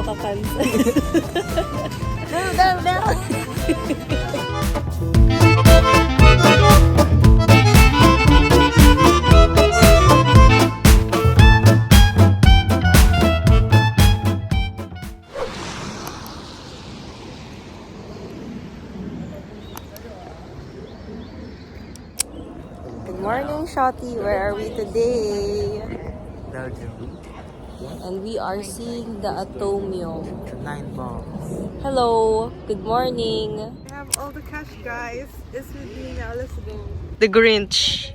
makakancel. Good morning, Shotty. Where are we today? Belgium. And we are seeing the Atomio. 9 balls. Hello. Good morning. I have all the cash, guys. It's with me now. Let's go. The Grinch.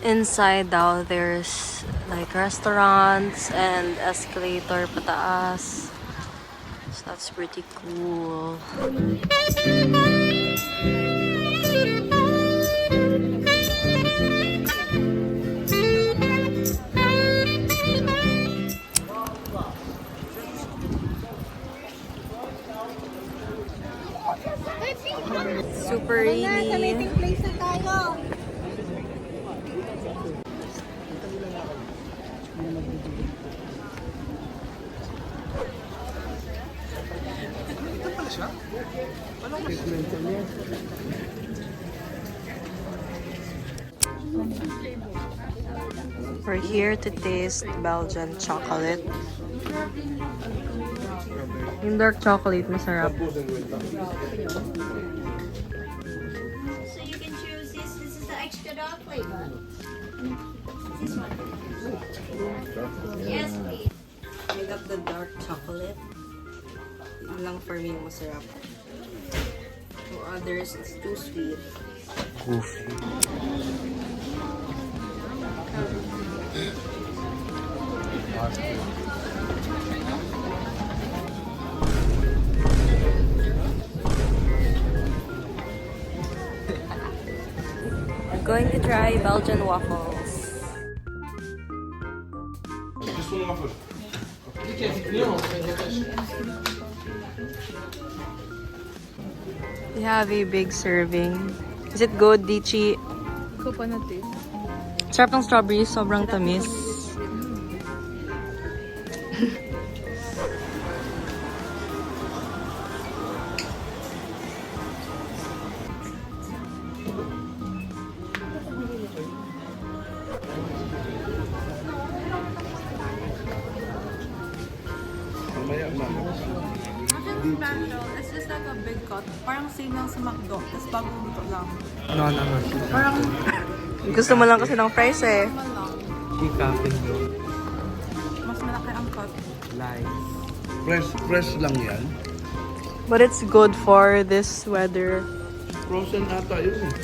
Inside daw, there's like restaurants and escalator pataas. So that's pretty cool. Super rainy. Place na tayo. We're here to taste Belgian chocolate. Yung dark chocolate, masarap. So you can choose this. This is the extra dark flavor. This one. Yes, please. I got the dark chocolate. Yun lang for me yung masarap. To others, it's too sweet. Goofy. I'm going to try Belgian waffles. We have a big serving. Is it good, Dichi? Coconut tea. Sarap ng strawberry, sobrang tamis. Actually, spandrel, it's just like a big cut. Parang same lang sa McDo. Tapos bagong luto lang. No, naman. Parang Gusto mo lang kasi ng price eh. normal lang. Kikapin yun. Mas malaki ang cut. Lies. Fresh lang yan. But it's good for this weather. Frozen ata yun eh.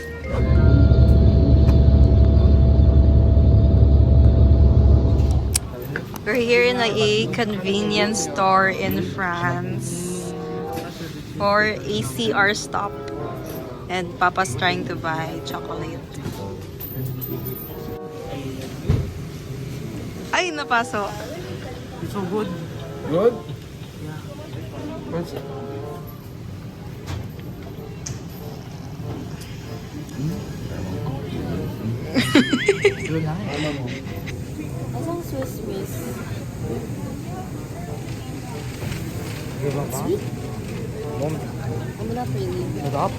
We're here in a convenience store in France for ACR stop. And Papa's trying to buy chocolate. Ay, napasok. It's so good. Good? What's it? Yun lang. Asang Swiss Miss? Di ba ba? Mom, I'm not really. sarap.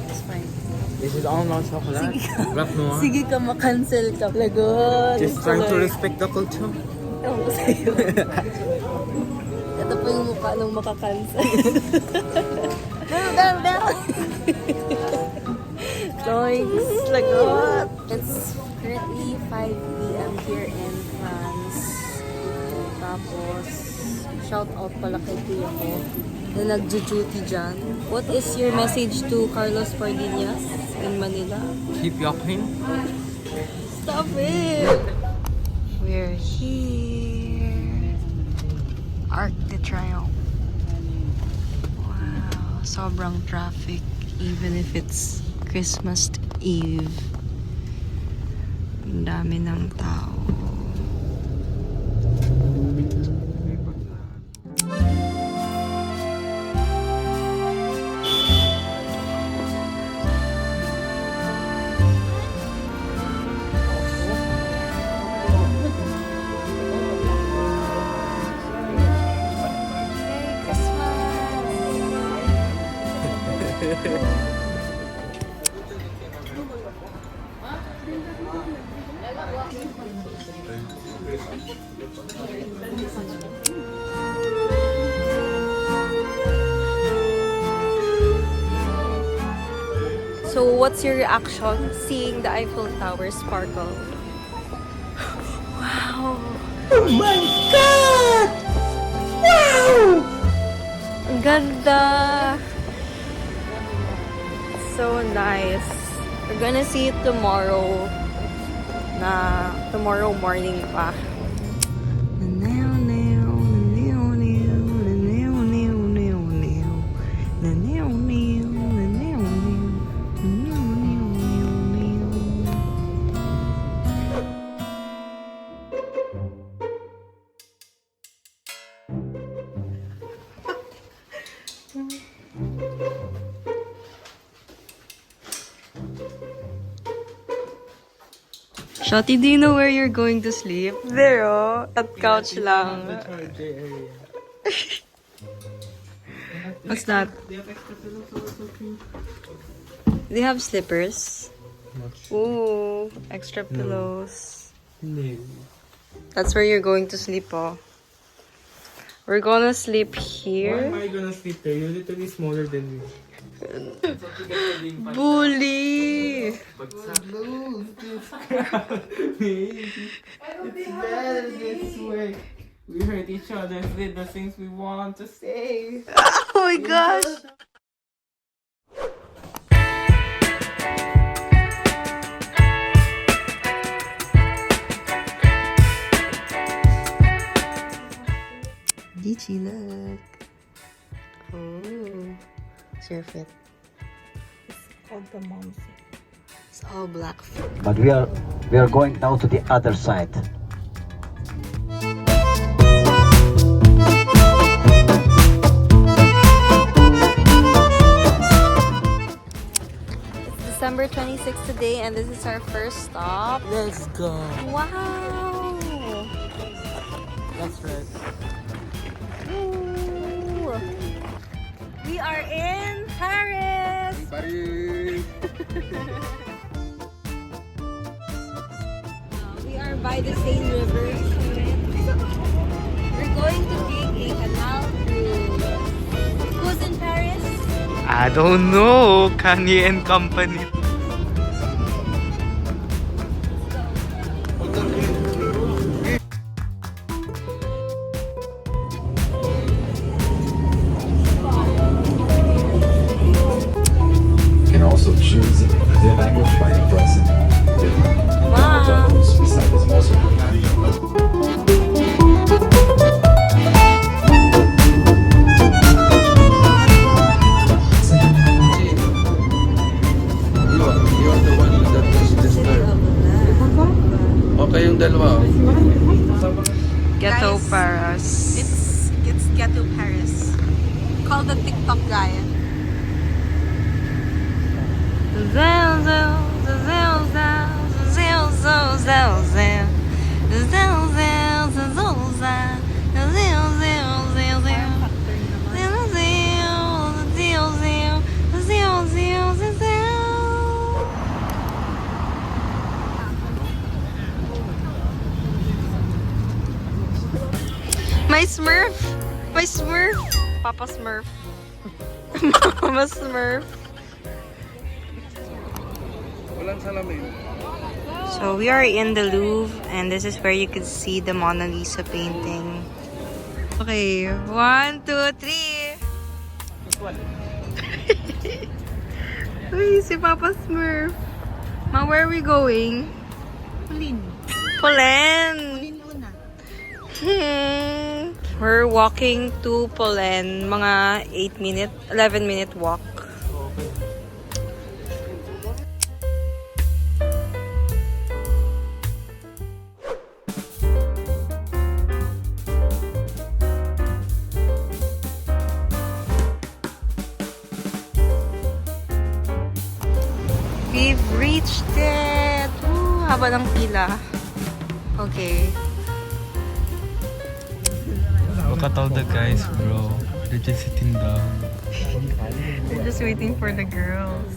It's fine. This is all non chocolate. Wrap no ah. Sige ka, makancel ka. Lagot. Just trying to respect the culture. Ewan ko sa'yo. Ito po yung mukha nung makakancel. Thanks, lagot. It's currently 5 p.m. here in France. Tapos, shout out pala kay kuya ko na nagjo-duty dyan. What is your message to Carlos Pardinas in Manila? Keep yapping. Stop it! We're here. Arc de Triomphe. Wow, sobrang traffic even if it's Christmas Eve. Ang dami ng tao. So, what's your reaction seeing the Eiffel Tower sparkle? Wow! Oh my God! Wow! Ang ganda! So nice. We're gonna see it tomorrow. Tomorrow morning pa. Shotty, do you know where you're going to sleep? There, oh. At couch lang. What's that? They have slippers. Ooh, extra pillows. That's where you're going to sleep, oh. We're gonna sleep here. Why am I gonna sleep there? You're literally smaller than me. Bully! It's better this way. We heard each other say the things we want to say. Oh my gosh! Dichi, look. Oh, it's your fit. Called the mom's. It's all black fit. But we are going now to the other side. It's December 26th today, and this is our first stop. Let's go. Wow! That's right. Ooh. We are in Paris! We are by the Seine River. We're going to take a canal cruise. Who's in Paris? I don't know. Kanye and company. You can also choose the language by pressing the Wow! buttons beside this mouse. You're the one that is disturbed. Okay yung dalawa. Ghetto Guys, Paris. It's Ghetto Paris. Call the TikTok guy. My Smurf! My Smurf! Papa Smurf. Mama Smurf. Walang salamin. So we are in the Louvre, and this is where you could see the Mona Lisa painting. Okay, 1, 2, 3. Uy, si Papa Smurf. Ma, where are we going? Pauline. Polen. Pauline una. We're walking to Polen. Mga 11-minute walk. We've reached it! Woo, haba ng pila. Okay. Look at all the guys, bro. They're just sitting down. We're just waiting for the girls.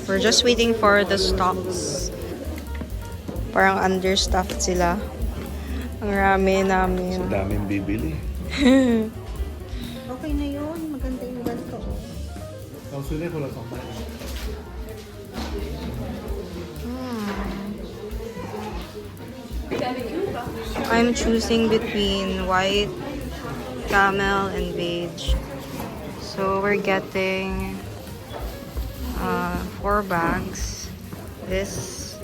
We're just waiting for the stocks. Parang understaffed sila. Ang rami namin. Daming bibili. Okay na yun. Maganda yung ganito. I'm choosing between white, camel, and beige. So we're getting 4 bags. This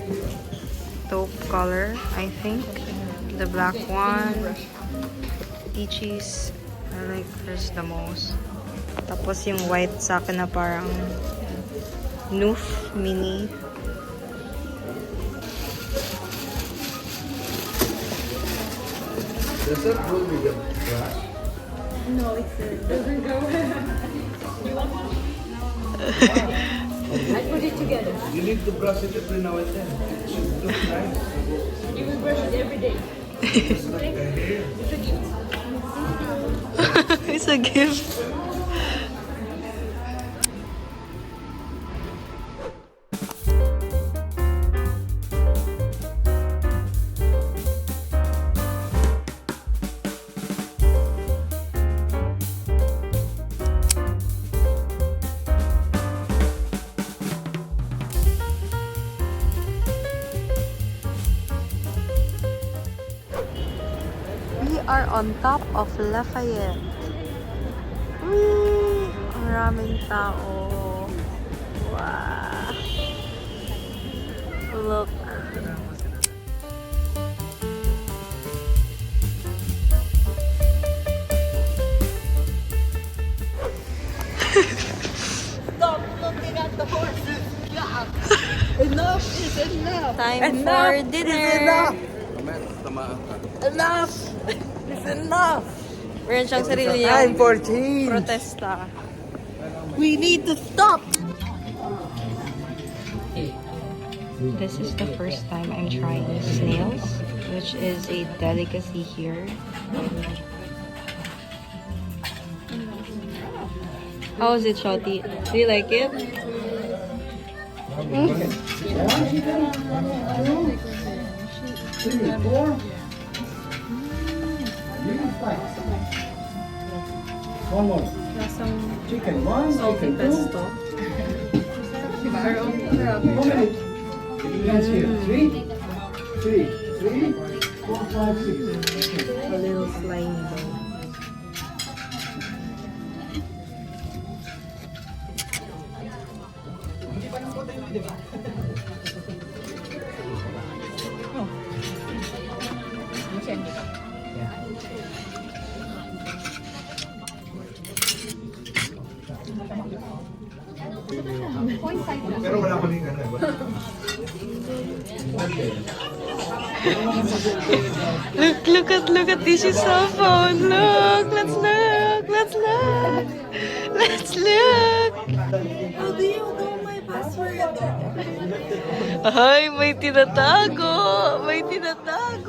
taupe color, I think. The black one. Peaches. I like this the most. Tapos yung white sa akin na parang Noof Mini. Does that go with the brush? I put it together. You need to brush it every now and then. It should look nice. You will brush it every day. It's like a hair. It's a gift. We are on top of Lafayette. Whee! Maraming tao. Wow! Look. Stop looking at the horses. Yeah. Enough is enough. Time for dinner. Mamaya, tamaan ka. Enough! It's enough! Meron siyang sarili Time niyang for change! protesta. We need to stop! This is the first time I'm trying snails, which is a delicacy here. How is it, Shotty? Do you like it? Chicken one, chicken two. Three, 4, 5, 6. A little slimy though. Look at this is so fun. Look, let's look. How do you know my password? Ay, may tinatago. Ay, may tinatago.